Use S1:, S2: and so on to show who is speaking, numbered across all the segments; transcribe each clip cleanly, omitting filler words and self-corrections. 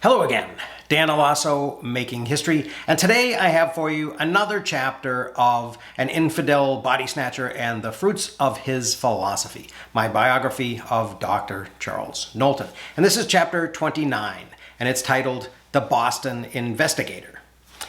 S1: Hello again, Dan Alasso, Making History, and today I have for you another chapter of An Infidel Body Snatcher and the Fruits of His Philosophy, my biography of Dr. Charles Knowlton. And this is chapter 29, and it's titled The Boston Investigator.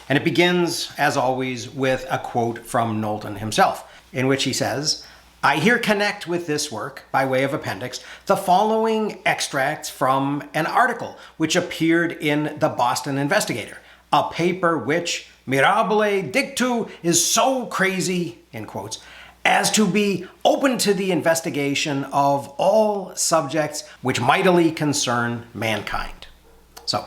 S1: And it begins, as always, with a quote from Knowlton himself, in which he says, "I here connect with this work, by way of appendix, the following extracts from an article which appeared in the Boston Investigator, a paper which, mirabile dictu, is so crazy," in quotes, "as to be open to the investigation of all subjects which mightily concern mankind." So,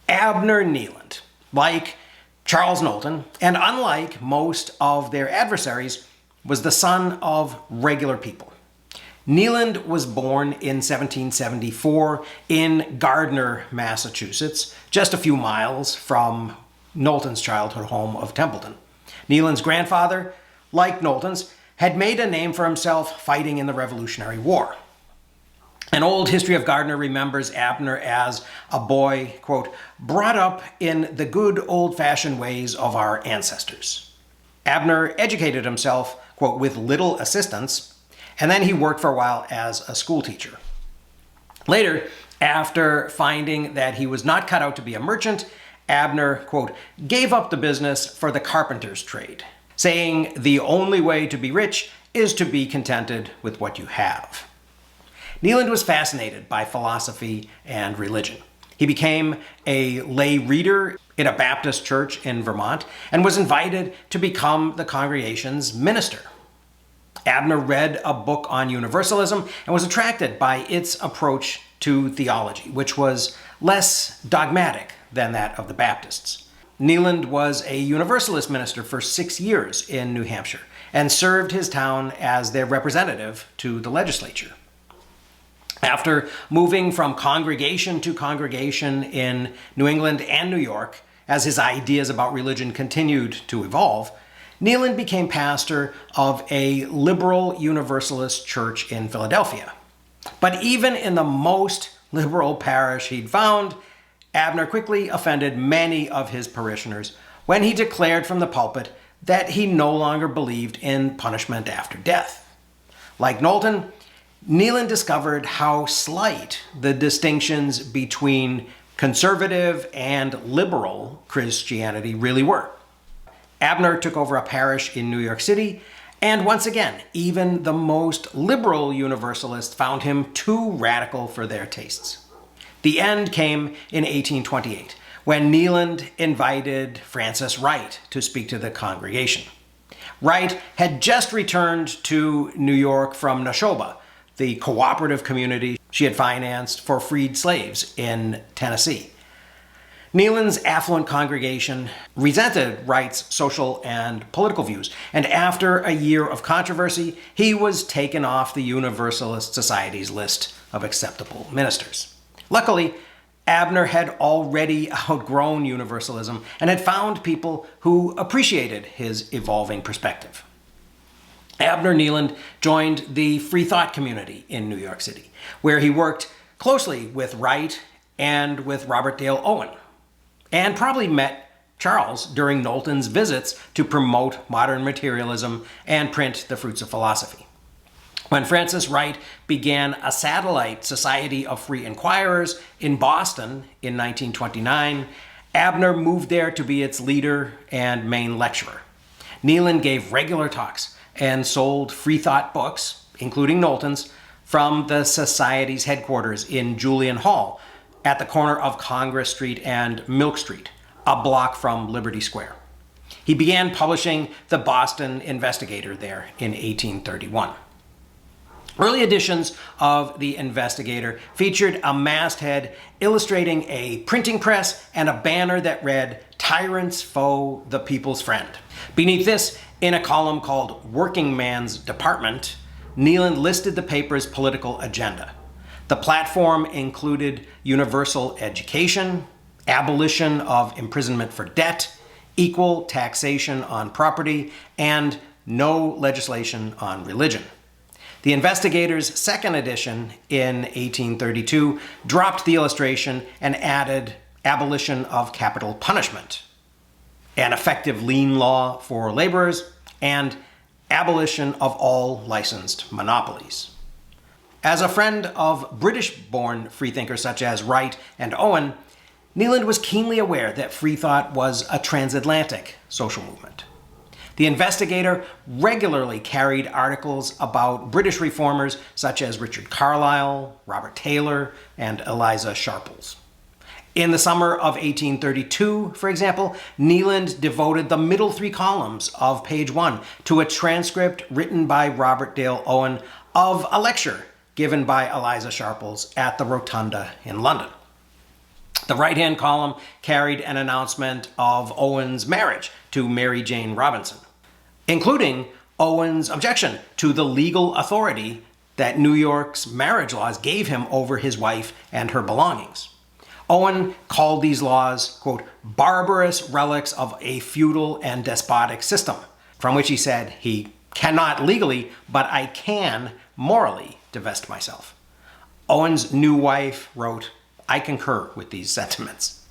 S1: Abner Kneeland, like Charles Knowlton, and unlike most of their adversaries, was the son of regular people. Kneeland was born in 1774 in Gardner, Massachusetts, just a few miles from Knowlton's childhood home of Templeton. Kneeland's grandfather, like Knowlton's, had made a name for himself fighting in the Revolutionary War. An old history of Gardner remembers Abner as a boy, quote, "brought up in the good old-fashioned ways of our ancestors." Abner educated himself, quote, "with little assistance," and then he worked for a while as a school teacher. Later, after finding that he was not cut out to be a merchant, Abner, quote, "gave up the business for the carpenter's trade, saying the only way to be rich is to be contented with what you have." Kneeland was fascinated by philosophy and religion. He became a lay reader in a Baptist church in Vermont and was invited to become the congregation's minister. Abner read a book on Universalism and was attracted by its approach to theology, which was less dogmatic than that of the Baptists. Kneeland was a Universalist minister for 6 years in New Hampshire and served his town as their representative to the legislature. After moving from congregation to congregation in New England and New York, as his ideas about religion continued to evolve, Kneeland became pastor of a liberal Universalist church in Philadelphia. But even in the most liberal parish he'd found, Abner quickly offended many of his parishioners when he declared from the pulpit that he no longer believed in punishment after death. Like Knowlton, Kneeland discovered how slight the distinctions between conservative and liberal Christianity really were. Abner took over a parish in New York City, and once again, even the most liberal Universalists found him too radical for their tastes. The end came in 1828, when Kneeland invited Frances Wright to speak to the congregation. Wright had just returned to New York from Nashoba, the cooperative community she had financed for freed slaves in Tennessee. Kneeland's affluent congregation resented Wright's social and political views, and after a year of controversy, he was taken off the Universalist Society's list of acceptable ministers. Luckily, Abner had already outgrown Universalism and had found people who appreciated his evolving perspective. Abner Kneeland joined the Free Thought community in New York City, where he worked closely with Wright and with Robert Dale Owen, and probably met Charles during Knowlton's visits to promote modern materialism and print The Fruits of Philosophy. When Frances Wright began a satellite Society of Free Inquirers in Boston in 1929, Abner moved there to be its leader and main lecturer. Kneeland gave regular talks and sold free thought books, including Knowlton's, from the Society's headquarters in Julian Hall at the corner of Congress Street and Milk Street, a block from Liberty Square. He began publishing the Boston Investigator there in 1831. Early editions of the Investigator featured a masthead illustrating a printing press and a banner that read, "Tyrant's foe, the people's friend." Beneath this, in a column called Working Man's Department, Kneeland listed the paper's political agenda. The platform included universal education, abolition of imprisonment for debt, equal taxation on property, and no legislation on religion. The Investigator's second edition in 1832 dropped the illustration and added abolition of capital punishment, an effective lien law for laborers, and abolition of all licensed monopolies. As a friend of British-born freethinkers such as Wright and Owen, Kneeland was keenly aware that free thought was a transatlantic social movement. The Investigator regularly carried articles about British reformers such as Richard Carlisle, Robert Taylor, and Eliza Sharples. In the summer of 1832, for example, Kneeland devoted the middle 3 columns of page 1 to a transcript written by Robert Dale Owen of a lecture given by Eliza Sharples at the Rotunda in London. The right-hand column carried an announcement of Owen's marriage to Mary Jane Robinson, including Owen's objection to the legal authority that New York's marriage laws gave him over his wife and her belongings. Owen called these laws, quote, barbarous relics of a feudal and despotic system, from which he said he cannot legally, but I can morally divest myself. Owen's new wife wrote, I concur with these sentiments.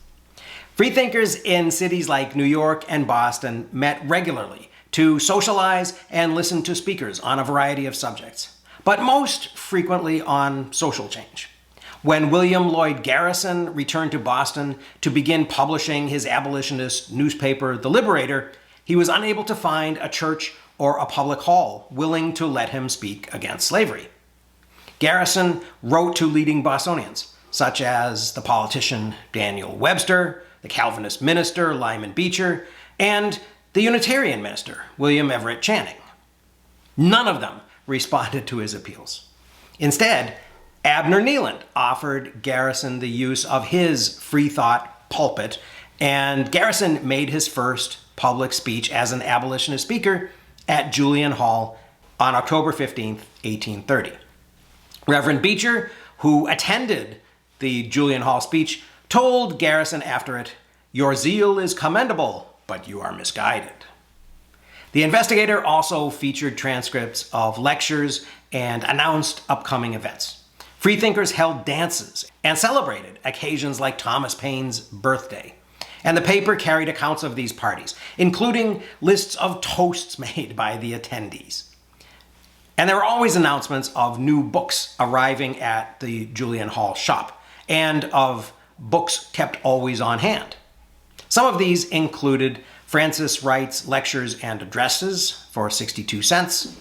S1: Freethinkers in cities like New York and Boston met regularly to socialize and listen to speakers on a variety of subjects, but most frequently on social change. When William Lloyd Garrison returned to Boston to begin publishing his abolitionist newspaper, The Liberator, he was unable to find a church or a public hall willing to let him speak against slavery. Garrison wrote to leading Bostonians, such as the politician Daniel Webster, the Calvinist minister Lyman Beecher, and the Unitarian minister William Everett Channing. None of them responded to his appeals. Instead, Abner Kneeland offered Garrison the use of his free thought pulpit, and Garrison made his first public speech as an abolitionist speaker at Julian Hall on October 15, 1830. Reverend Beecher, who attended the Julian Hall speech, told Garrison after it, "Your zeal is commendable, but you are misguided." The Investigator also featured transcripts of lectures and announced upcoming events. Freethinkers held dances and celebrated occasions like Thomas Paine's birthday. And the paper carried accounts of these parties, including lists of toasts made by the attendees. And there were always announcements of new books arriving at the Julian Hall shop, and of books kept always on hand. Some of these included Francis Wright's Lectures and Addresses for 62 cents,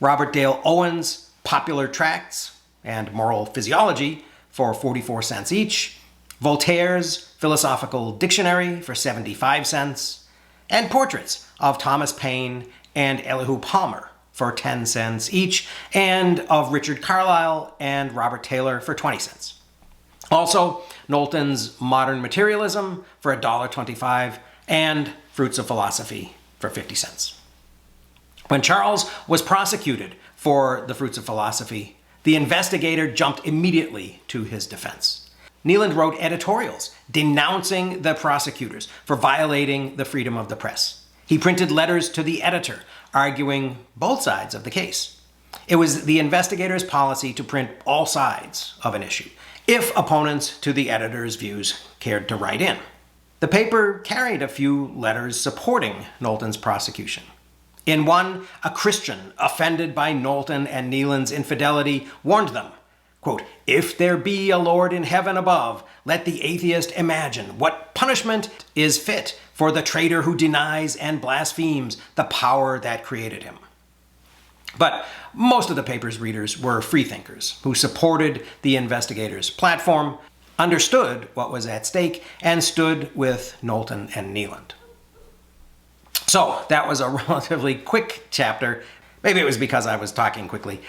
S1: Robert Dale Owen's Popular Tracts and Moral Physiology for 44 cents each, Voltaire's Philosophical Dictionary for 75 cents, and portraits of Thomas Paine and Elihu Palmer for 10 cents each, and of Richard Carlisle and Robert Taylor for 20 cents. Also, Knowlton's Modern Materialism for $1.25 and Fruits of Philosophy for 50 cents. When Charles was prosecuted for the Fruits of Philosophy, the Investigator jumped immediately to his defense. Kneeland wrote editorials denouncing the prosecutors for violating the freedom of the press. He printed letters to the editor arguing both sides of the case. It was the Investigator's policy to print all sides of an issue, if opponents to the editor's views cared to write in. The paper carried a few letters supporting Knowlton's prosecution. In one, a Christian offended by Knowlton and Kneeland's infidelity warned them, quote, "If there be a Lord in heaven above, let the atheist imagine what punishment is fit for the traitor who denies and blasphemes the power that created him." But most of the paper's readers were freethinkers who supported the Investigator's platform, understood what was at stake, and stood with Knowlton and Kneeland. So that was a relatively quick chapter. Maybe it was because I was talking quickly.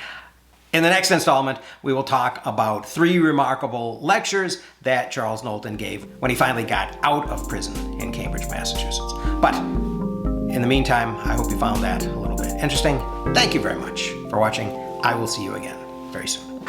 S1: In the next installment, we will talk about 3 remarkable lectures that Charles Knowlton gave when he finally got out of prison in Cambridge, Massachusetts. But in the meantime, I hope you found that a little bit interesting. Thank you very much for watching. I will see you again very soon.